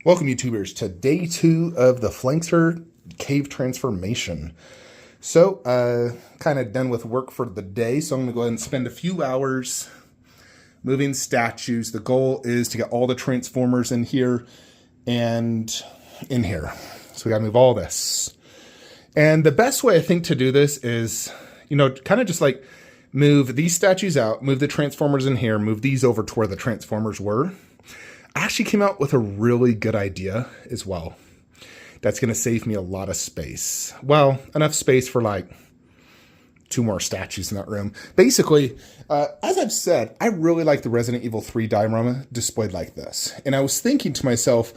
Welcome, YouTubers, to day 2 of the Flankster cave transformation. So, kind of done with work for the day, so I'm going to go ahead and spend a few hours moving statues. The goal is to get all the transformers in here and in here. So we got to move all this. And the best way I think to do this is, kind of just like move these statues out, move the transformers in here, move these over to where the transformers were. I actually came out with a really good idea as well. That's going to save me a lot of space. Well, enough space for like 2 more statues in that room. Basically, as I've said, I really like the Resident Evil 3 diorama displayed like this. And I was thinking to myself,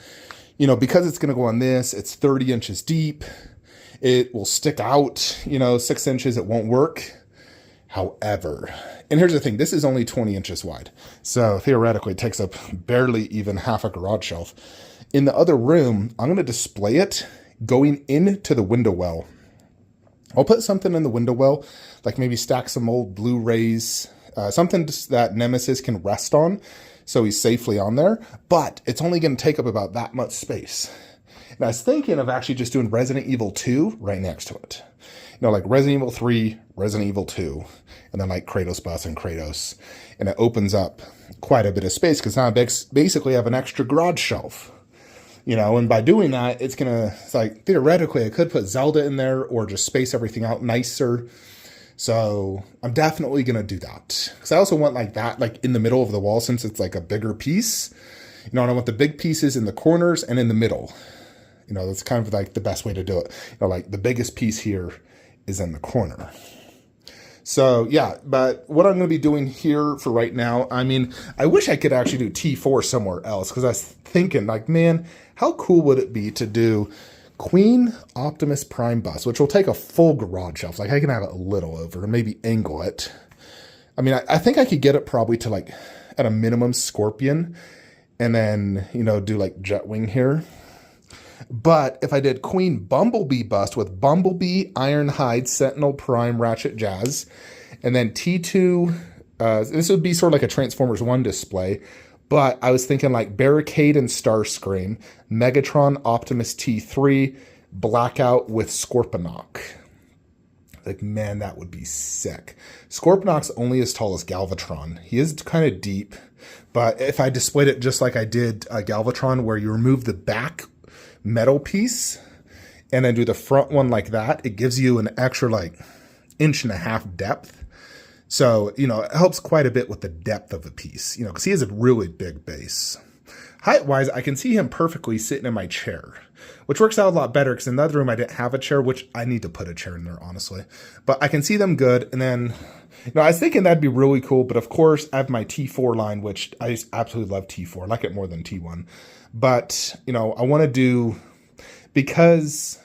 because it's going to go on this, it's 30 inches deep. It will stick out, 6 inches, it won't work. However, and here's the thing, this is only 20 inches wide. So theoretically, it takes up barely even half a garage shelf. In the other room, I'm going to display it going into the window well. I'll put something in the window well, like maybe stack some old Blu-rays, something that Nemesis can rest on so he's safely on there. But it's only going to take up about that much space. And I was thinking of actually just doing Resident Evil 2 right next to it. Like Resident Evil 3, Resident Evil 2, and then like Kratos Bus and Kratos. And it opens up quite a bit of space because now I basically have an extra garage shelf. And by doing that, it's like theoretically I could put Zelda in there or just space everything out nicer. So I'm definitely going to do that. Because I also want like that like in the middle of the wall since it's like a bigger piece. And I want the big pieces in the corners and in the middle. That's kind of like the best way to do it. Like the biggest piece here is in the corner. So yeah, but what I'm going to be doing here for right now, I wish I could actually do T4 somewhere else because I was thinking like, man, how cool would it be to do Queen Optimus Prime bus, which will take a full garage shelf. Like I can have it a little over and maybe angle it. I think I could get it probably to like at a minimum Scorpion and then, do like Jetwing here. But if I did Queen Bumblebee bust with Bumblebee, Ironhide, Sentinel Prime, Ratchet Jazz, and then T2, this would be sort of like a Transformers 1 display, but I was thinking like Barricade and Starscream, Megatron, Optimus T3, Blackout with Scorponok. Like, man, that would be sick. Scorponok's only as tall as Galvatron. He is kind of deep, but if I displayed it just like I did Galvatron, where you remove the back metal piece and then do the front one like that, it gives you an extra like 1.5 inch depth. So, it helps quite a bit with the depth of the piece, because he has a really big base. Height-wise, I can see him perfectly sitting in my chair, which works out a lot better because in the other room I didn't have a chair, which I need to put a chair in there, honestly. But I can see them good. And then, I was thinking that'd be really cool. But of course, I have my T4 line, which I just absolutely love T4. I like it more than T1. But, I want to do, because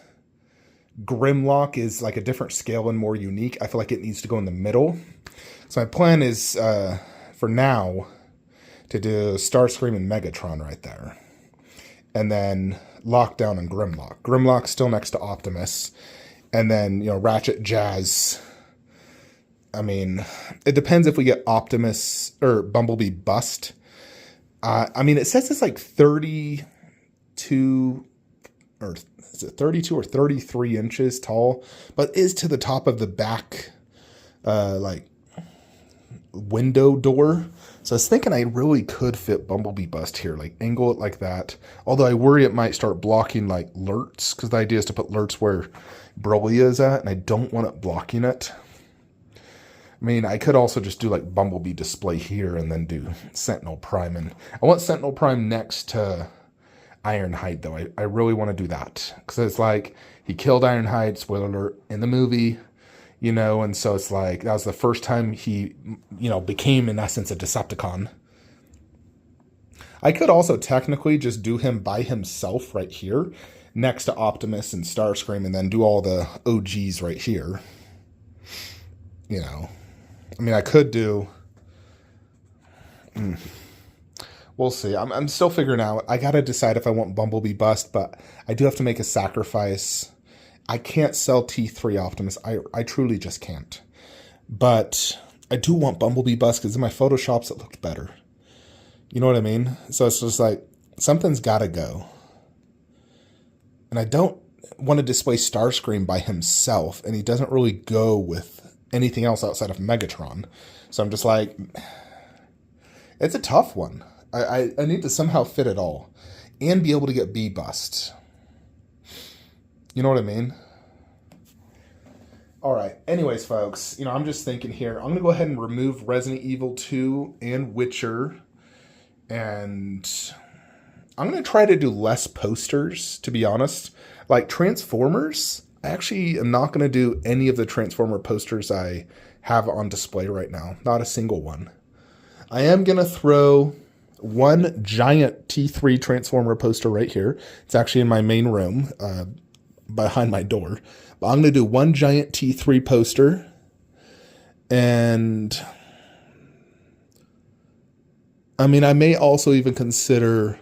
Grimlock is like a different scale and more unique, I feel like it needs to go in the middle. So my plan is, for now, to do Starscream and Megatron right there. And then Lockdown and Grimlock. Grimlock's still next to Optimus. And then, Ratchet Jazz. It depends if we get Optimus or Bumblebee bust. It says it's like 32 or is it 32 or 33 inches tall, but is to the top of the back, like window door. So I was thinking I really could fit Bumblebee bust here, like angle it like that. Although I worry it might start blocking like Lurtz, because the idea is to put Lurtz where Broly is at, and I don't want it blocking it. I could also just do like Bumblebee display here and then do Sentinel Prime. And I want Sentinel Prime next to Ironhide, though. I really want to do that. Because it's like, he killed Ironhide, spoiler alert, in the movie, and so it's like, that was the first time he, became, in essence, a Decepticon. I could also technically just do him by himself right here, next to Optimus and Starscream, and then do all the OGs right here. I could do... We'll see. I'm still figuring out. I got to decide if I want Bumblebee bust, but I do have to make a sacrifice. I can't sell T3 Optimus. I truly just can't. But I do want Bumblebee bust because in my Photoshops it looked better. You know what I mean? So it's just like, something's got to go. And I don't want to display Starscream by himself, and he doesn't really go with anything else outside of Megatron. So I'm just like, it's a tough one. I need to somehow fit it all and be able to get B-bust. You know what I mean? All right. Anyways, folks, I'm just thinking here. I'm going to go ahead and remove Resident Evil 2 and Witcher. And I'm going to try to do less posters, to be honest. Like Transformers, I actually am not going to do any of the Transformer posters I have on display right now. Not a single one. I am going to throw one giant T3 Transformer poster right here. It's actually in my main room behind my door. But I'm going to do one giant T3 poster. And I mean, I may also even consider,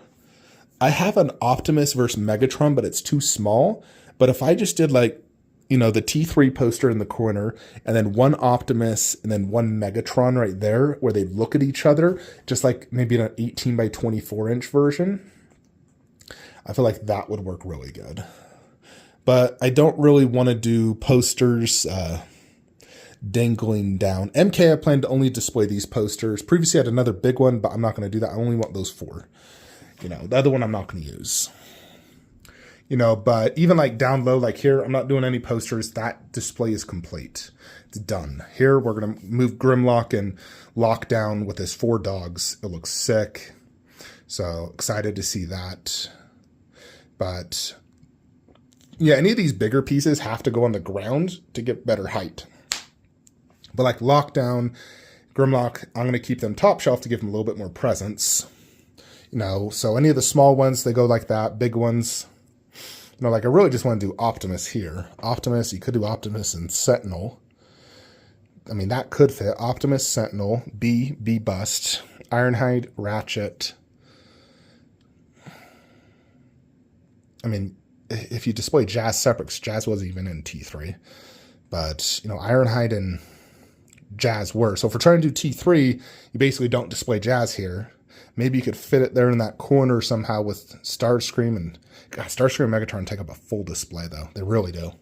I have an Optimus versus Megatron, but it's too small. But if I just did like, the T3 poster in the corner, and then one Optimus, and then one Megatron right there, where they look at each other, just like maybe an 18 by 24 inch version, I feel like that would work really good. But I don't really want to do posters dangling down. MK, I plan to only display these posters. Previously I had another big one, but I'm not going to do that. I only want those 4. The other one I'm not going to use. But even like down low, like here, I'm not doing any posters. That display is complete. It's done. Here, we're going to move Grimlock and Lockdown with his 4 dogs. It looks sick. So excited to see that. But yeah, any of these bigger pieces have to go on the ground to get better height. But like Lockdown, Grimlock, I'm going to keep them top shelf to give them a little bit more presence. So any of the small ones, they go like that. Big ones, like I really just want to do Optimus here. Optimus, you could do Optimus and Sentinel. I mean, that could fit. Optimus, Sentinel, B-bust, Ironhide, Ratchet. I mean, if you display Jazz separate, Jazz wasn't even in T3. But, Ironhide and Jazz were. So if we're trying to do T3, you basically don't display Jazz here. Maybe you could fit it there in that corner somehow with Starscream. And God, Starscream and Megatron take up a full display, though. They really do.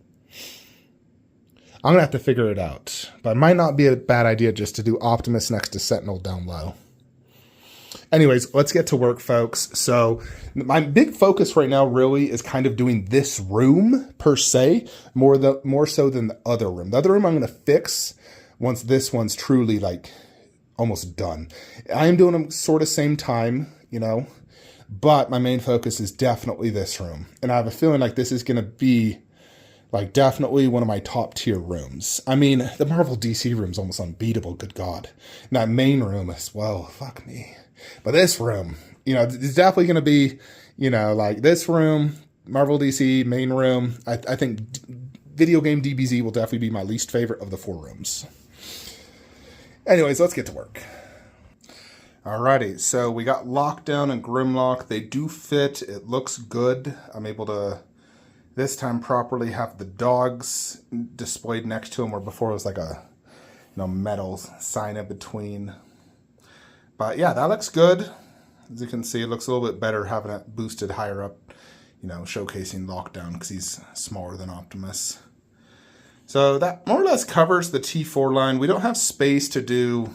I'm going to have to figure it out. But it might not be a bad idea just to do Optimus next to Sentinel down low. Anyways, let's get to work, folks. So my big focus right now really is kind of doing this room, per se, more so than the other room. The other room I'm going to fix once this one's truly, like, almost done. I am doing them sort of same time, but my main focus is definitely this room. And I have a feeling like this is going to be, like, definitely one of my top tier rooms. I mean, the Marvel DC room's almost unbeatable, good God. And that main room as well, fuck me. But this room, it's definitely going to be, like this room, Marvel DC, main room. I think video game DBZ will definitely be my least favorite of the 4 rooms. Anyways, let's get to work. Alrighty, so we got Lockdown and Grimlock. They do fit. It looks good. I'm able to, this time, properly have the dogs displayed next to them, where before it was like a metal sign in between. But yeah, that looks good. As you can see, it looks a little bit better having it boosted higher up, showcasing Lockdown because he's smaller than Optimus. So that more or less covers the T4 line. We don't have space to do,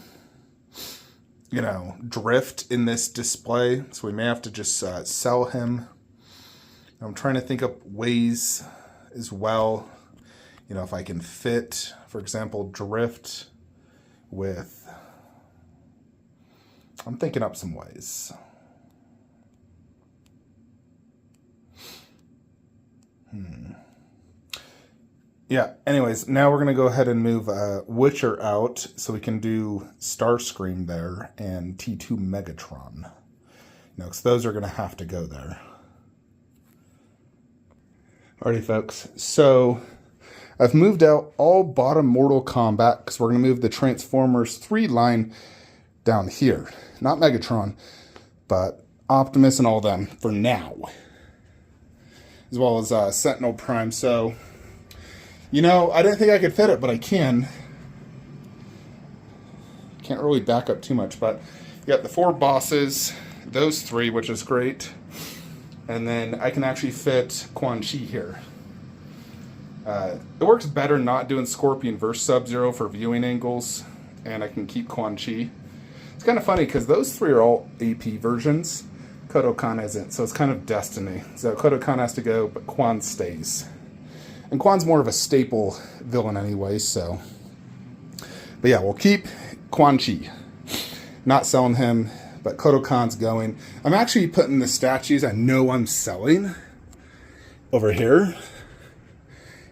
drift in this display. So we may have to just sell him. I'm trying to think of ways as well. If I can fit, for example, drift with... I'm thinking up some ways. Yeah, anyways, now we're going to go ahead and move Witcher out so we can do Starscream there and T2 Megatron. Because those are going to have to go there. Alrighty, folks. So I've moved out all bottom Mortal Kombat because we're going to move the Transformers 3 line down here. Not Megatron, but Optimus and all them for now. As well as Sentinel Prime. So... I didn't think I could fit it, but I can. Can't really back up too much, but you got the 4 bosses, those 3, which is great. And then I can actually fit Quan Chi here. It works better not doing Scorpion versus Sub-Zero for viewing angles, and I can keep Quan Chi. It's kind of funny because those three are all AP versions. Kodokan isn't, so it's kind of destiny. So Kodokan has to go, but Quan stays. And Quan's more of a staple villain anyway, so. But yeah, we'll keep Quan Chi. Not selling him, but Kodokan's going. I'm actually putting the statues I know I'm selling over here.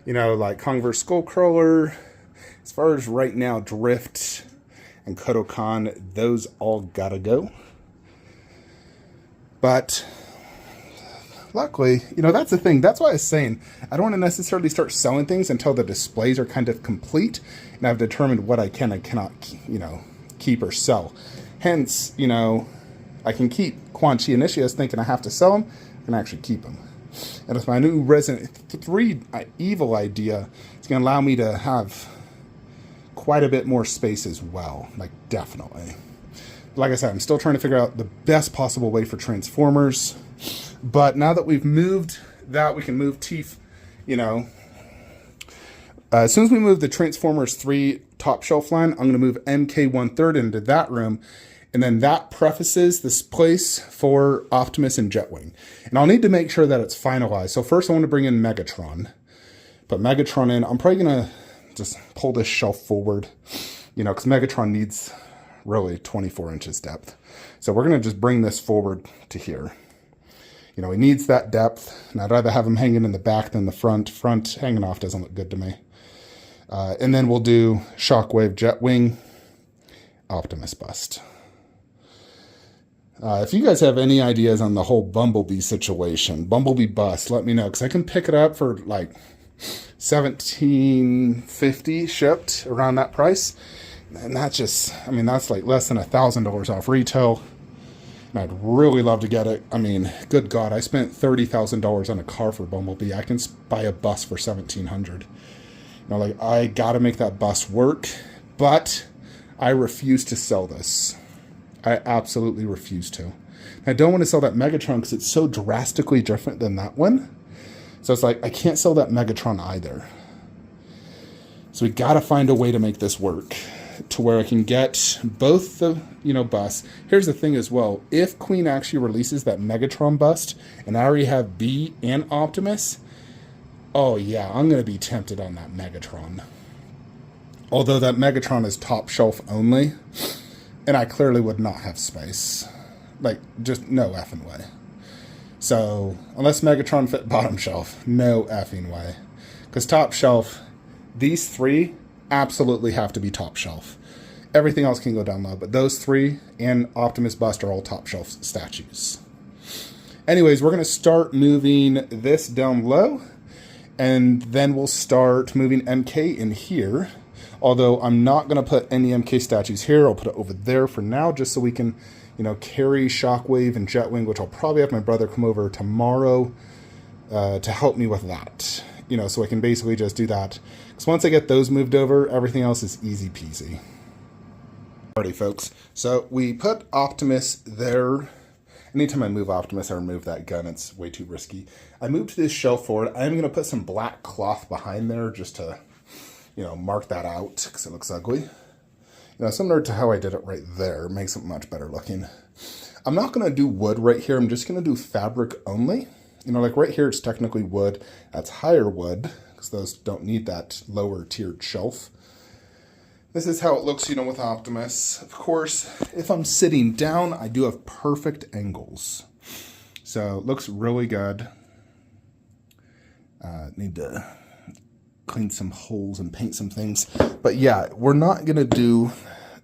You know, like Kong vs. Skullcrawler. As far as right now, Drift and Kodokan, those all gotta go. But luckily, you know, that's the thing. That's why I was saying I don't want to necessarily start selling things until the displays are kind of complete and I've determined what I can and cannot, you know, keep or sell. Hence, you know, I can keep Quan Chi initially. I was thinking I have to sell them. I can actually keep them. And with my new Resident 3 Evil idea, it's going to allow me to have quite a bit more space as well. Like, definitely. Like I said, I'm still trying to figure out the best possible way for Transformers. But now that we've moved that, we can move Teeth, you know. As soon as we move the Transformers 3 top shelf line, I'm going to move MK 1/3 into that room. And then that prefaces this place for Optimus and Jetwing. And I'll need to make sure that it's finalized. So first I want to bring in Megatron. Put Megatron in. I'm probably going to just pull this shelf forward. You know, because Megatron needs really 24 inches depth. So we're going to just bring this forward to here. You know, he needs that depth. And I'd rather have him hanging in the back than the front. Front hanging off doesn't look good to me. And then we'll do Shockwave, Jetwing, Optimus bust. If you guys have any ideas on the whole Bumblebee situation, Bumblebee bust, let me know. Because I can pick it up for like $1,750 shipped around that price. And that's just, I mean, that's like less than $1,000 off retail. And I'd really love to get it. I mean, good God, I spent $30,000 on a car for Bumblebee. I can buy a bus for $1,700. You know, like, I got to make that bus work. But I refuse to sell this. I absolutely refuse to. I don't want to sell that Megatron because it's so drastically different than that one. So it's like, I can't sell that Megatron either. So we got to find a way to make this work to where I can get both the, you know, bus. Here's the thing as well. If Queen actually releases that Megatron bust and I already have B and Optimus, oh yeah, I'm going to be tempted on that Megatron. Although that Megatron is top shelf only. And I clearly would not have space. Like, just no effing way. So, unless Megatron fit bottom shelf, no effing way. Because top shelf, these three absolutely have to be top shelf. Everything else can go down low, but those three and Optimus Bust are all top shelf statues. Anyways, we're going to start moving this down low, and then we'll start moving MK in here. Although I'm not going to put any MK statues here. I'll put it over there for now just so we can, you know, carry Shockwave and Jetwing, which I'll probably have my brother come over tomorrow to help me with that. You know, so I can basically just do that. Because once I get those moved over, everything else is easy peasy. Alrighty, folks. So we put Optimus there. Anytime I move Optimus, I remove that gun. It's way too risky. I moved this shelf forward. I'm going to put some black cloth behind there just to, you know, mark that out because it looks ugly. You know, similar to how I did it right there. It makes it much better looking. I'm not going to do wood right here. I'm just going to do fabric only. You know, like right here, it's technically wood. That's higher wood because those don't need that lower tiered shelf. This is how it looks, you know, with Optimus. Of course, if I'm sitting down, I do have perfect angles. So it looks really good. Need to clean some holes and paint some things. But yeah, we're not going to do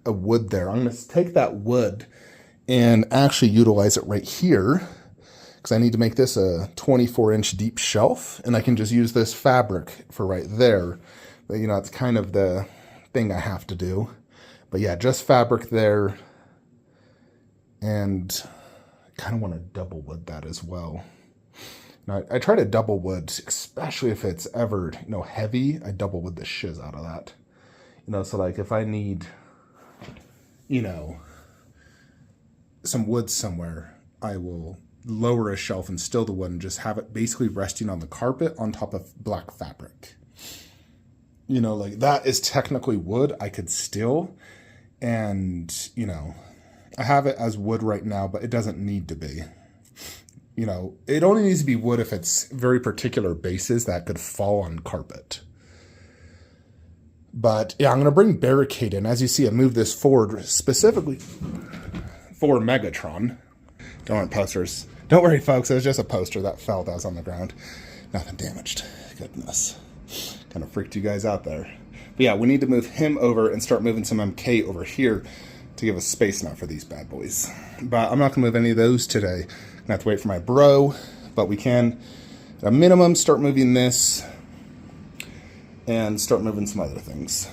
a wood there. I'm going to take that wood and actually utilize it right here because I need to make this a 24-inch deep shelf, and I can just use this fabric for right there. But, you know, it's kind of the thing I have to do. But yeah, just fabric there, and I kind of want to double wood that as well. Now, I try to double wood, especially if it's ever, you know, heavy. I double wood the shiz out of that. You know, so like if I need, you know, some wood somewhere, I will lower a shelf and still the wood and just have it basically resting on the carpet on top of black fabric. You know, like that is technically wood I could steal, and, you know, I have it as wood right now, but it doesn't need to be. You know, it only needs to be wood if it's very particular bases that could fall on carpet. But yeah, I'm going to bring Barricade in. As you see, I moved this forward specifically for Megatron. Don't want posters. Don't worry, folks. It was just a poster that fell that was on the ground. Nothing damaged. Goodness. Kind of freaked you guys out there. But yeah, we need to move him over and start moving some MK over here to give us space now for these bad boys. But I'm not going to move any of those today. I'm going to have to wait for my bro. But we can, at a minimum, start moving this and start moving some other things.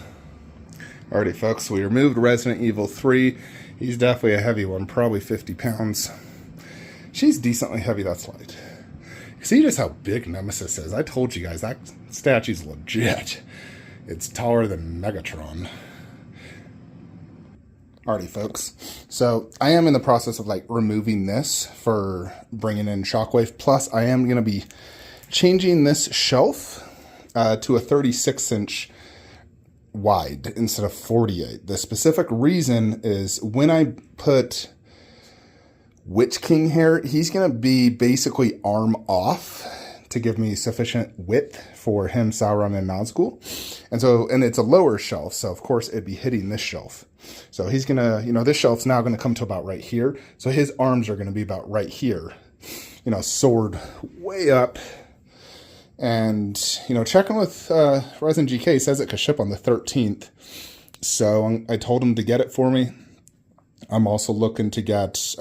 Alrighty, folks. We removed Resident Evil 3. He's definitely a heavy one, probably 50 pounds. She's decently heavy, that's light. See just how big Nemesis is? I told you guys, that statue's legit. It's taller than Megatron. Alrighty, folks. So I am in the process of like removing this for bringing in Shockwave. Plus, I am going to be changing this shelf to a 36-inch wide instead of 48. The specific reason is when I put Witch King here, he's going to be basically arm off to give me sufficient width for him, Sauron, and Nazgul. And it's a lower shelf, so of course it'd be hitting this shelf. So he's going to, you know, this shelf's now going to come to about right here. So his arms are going to be about right here, you know, sword way up. And, you know, checking with Resin GK, says it could ship on the 13th. So I told him to get it for me. I'm also looking to get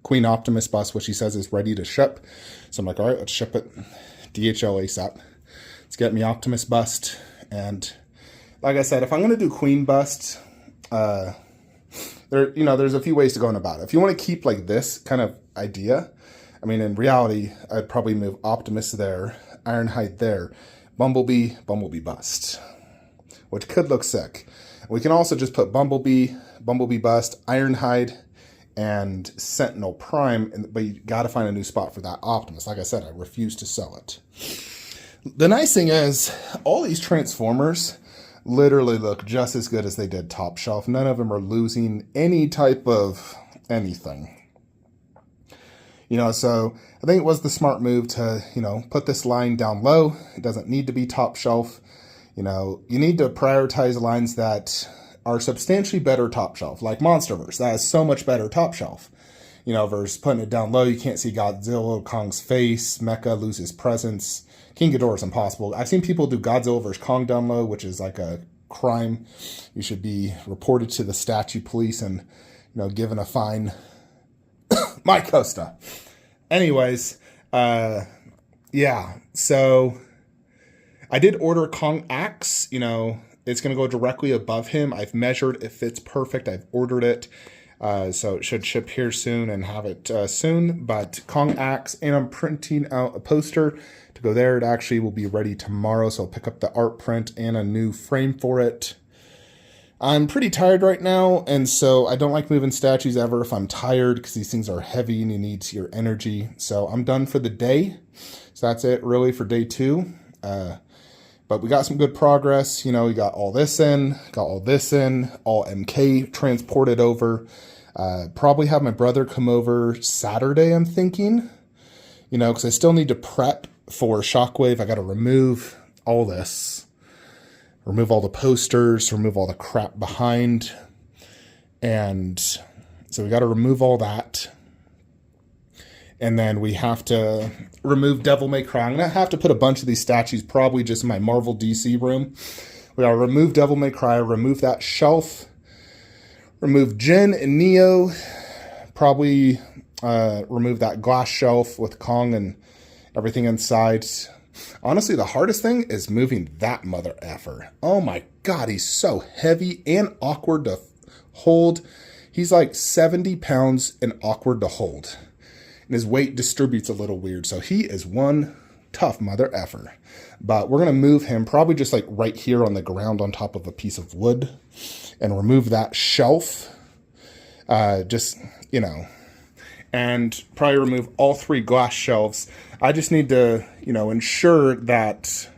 Queen Optimus bus, which he says is ready to ship. So I'm like, all right, let's ship it. DHL ASAP. Let's get me Optimus bust. And like I said, if I'm going to do Queen bust, there's a few ways to go about it. If you want to keep like this kind of idea, I mean, in reality, I'd probably move Optimus there, Ironhide there, Bumblebee bust, which could look sick. We can also just put Bumblebee bust, Ironhide, and Sentinel Prime, but you got to find a new spot for that Optimus. Like I said, I refuse to sell it. The nice thing is, all these Transformers literally look just as good as they did top shelf. None of them are losing any type of anything. You know, so I think it was the smart move to, you know, put this line down low. It doesn't need to be top shelf. You know, you need to prioritize lines that are substantially better top shelf, like Monsterverse. That is so much better top shelf. You know, versus putting it down low, you can't see Godzilla, Kong's face, Mecha loses presence. King Ghidorah is impossible. I've seen people do Godzilla versus Kong down low, which is like a crime. You should be reported to the statue police and, you know, given a fine. My Costa. Anyways, yeah, so I did order Kong Axe. You know, it's going to go directly above him. I've measured. It fits perfect. I've ordered it. So it should ship here soon and have it soon. But Kong Axe, and I'm printing out a poster to go there. It actually will be ready tomorrow. So I'll pick up the art print and a new frame for it. I'm pretty tired right now, and so I don't like moving statues ever if I'm tired, because these things are heavy and you need your energy. So I'm done for the day. So that's it really for day 2. But we got some good progress. You know, we got all this in, all MK transported over. Probably have my brother come over Saturday, I'm thinking. You know, because I still need to prep for Shockwave. I got to remove all this. Remove all the posters, remove all the crap behind. And so we got to remove all that. And then we have to remove Devil May Cry. I'm going to have to put a bunch of these statues probably just in my Marvel DC room. We got to remove Devil May Cry, remove that shelf, remove Jin and Neo, probably remove that glass shelf with Kong and everything inside. Honestly, the hardest thing is moving that mother effer. Oh my God, he's so heavy and awkward to hold. He's like 70 pounds and awkward to hold. And his weight distributes a little weird. So he is one tough mother effer. But we're going to move him probably just like right here on the ground on top of a piece of wood. And remove that shelf. Just, you know. and probably remove all 3 glass shelves. I just need to, ensure that,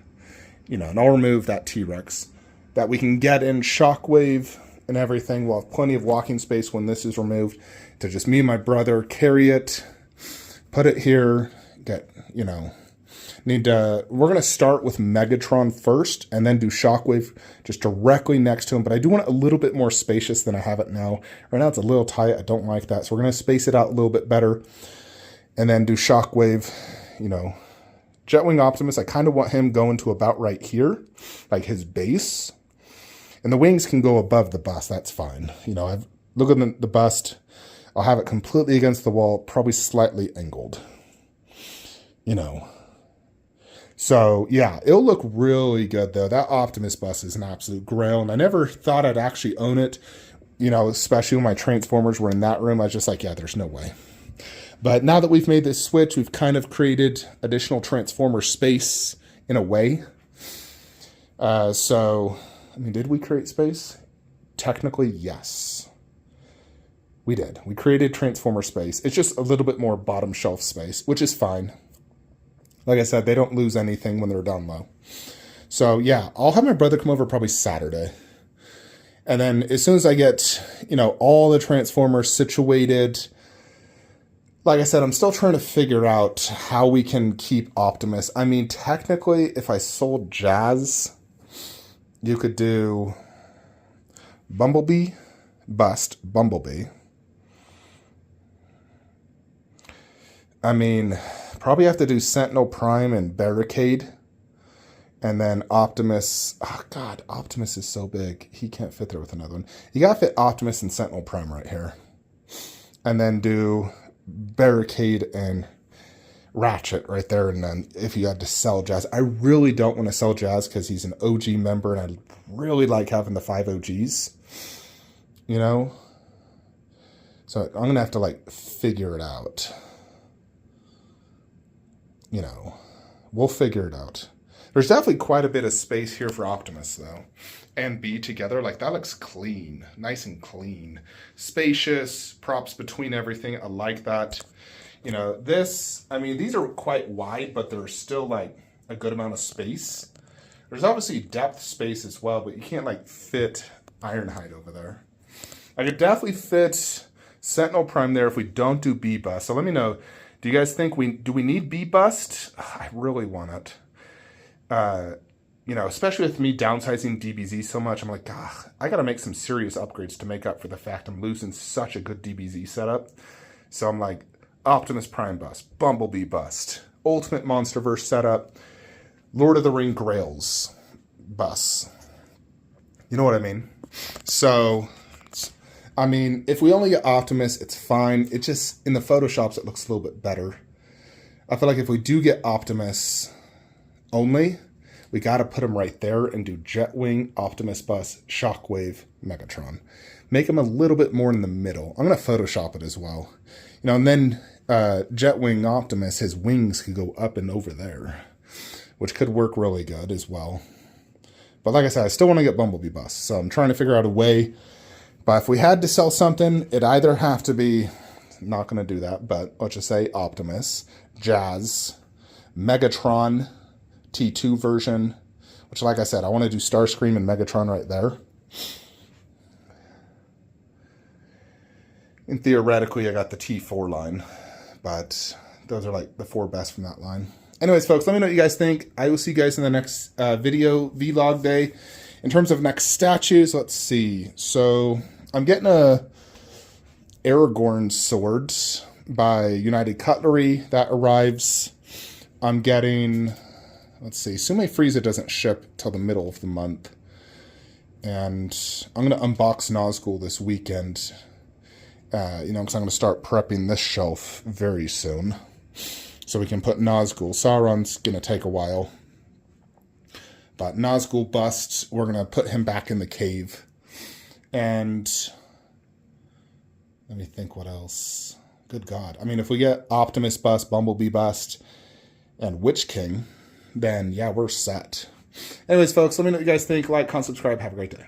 and I'll remove that T-Rex, that we can get in Shockwave and everything. We'll have plenty of walking space when this is removed to just me and my brother carry it, put it here, we're going to start with Megatron first and then do Shockwave just directly next to him. But I do want it a little bit more spacious than I have it now. Right now it's a little tight. I don't like that. So we're going to space it out a little bit better and then do Shockwave, Jetwing Optimus. I kind of want him going to about right here, like his base. And the wings can go above the bust. That's fine. Look at the bust. I'll have it completely against the wall, probably slightly angled. So, yeah, it'll look really good, though. That Optimus bus is an absolute grail, and I never thought I'd actually own it, especially when my Transformers were in that room. I was just like, yeah, there's no way. But now that we've made this switch, we've kind of created additional Transformer space in a way. Did we create space? Technically, yes. We did. We created Transformer space. It's just a little bit more bottom shelf space, which is fine. Like I said, they don't lose anything when they're down low. So, yeah, I'll have my brother come over probably Saturday. And then as soon as I get, all the Transformers situated, like I said, I'm still trying to figure out how we can keep Optimus. I mean, technically, if I sold Jazz, you could do Bumblebee, Bust, Bumblebee. I mean, probably have to do Sentinel Prime and Barricade. And then Optimus. Oh, God, Optimus is so big. He can't fit there with another one. You got to fit Optimus and Sentinel Prime right here. And then do Barricade and Ratchet right there. And then if you had to sell Jazz. I really don't want to sell Jazz because he's an OG member. And I really like having the 5 OGs. So I'm going to have to, figure it out. We'll figure it out. There's definitely quite a bit of space here for Optimus, though. And B together, that looks clean. Nice and clean. Spacious, props between everything. I like that. These are quite wide, but there's still, a good amount of space. There's obviously depth space as well, but you can't, fit Ironhide over there. I could definitely fit Sentinel Prime there if we don't do B-Bust. So let me know. Do you guys think do we need B-Bust? I really want it. Especially with me downsizing DBZ so much, I'm like, I got to make some serious upgrades to make up for the fact I'm losing such a good DBZ setup. So I'm like, Optimus Prime Bust, Bumblebee Bust, Ultimate Monsterverse setup, Lord of the Ring Grails Bus. You know what I mean? So, if we only get Optimus, it's fine. It just, in the Photoshops, it looks a little bit better. I feel like if we do get Optimus only, we got to put him right there and do Jetwing, Optimus Bus, Shockwave, Megatron. Make him a little bit more in the middle. I'm going to Photoshop it as well. And then Jetwing Optimus, his wings could go up and over there, which could work really good as well. But like I said, I still want to get Bumblebee Bus, so I'm trying to figure out a way. But if we had to sell something, it'd either have to be, not going to do that, but let's just say Optimus, Jazz, Megatron, T2 version, which like I said, I want to do Starscream and Megatron right there. And theoretically, I got the T4 line, but those are the 4 best from that line. Anyways, folks, let me know what you guys think. I will see you guys in the next video, vlog day. In terms of next statues, let's see. So I'm getting a Aragorn sword by United Cutlery that arrives. I'm getting, let's see, Sume Frieza doesn't ship till the middle of the month. And I'm going to unbox Nazgul this weekend. Because I'm going to start prepping this shelf very soon. So we can put Nazgul. Sauron's going to take a while. But Nazgul busts, we're going to put him back in the cave. And let me think what else. Good God. If we get Optimus bust, Bumblebee bust, and Witch King, then yeah, we're set. Anyways, folks, let me know what you guys think. Like, comment, subscribe. Have a great day.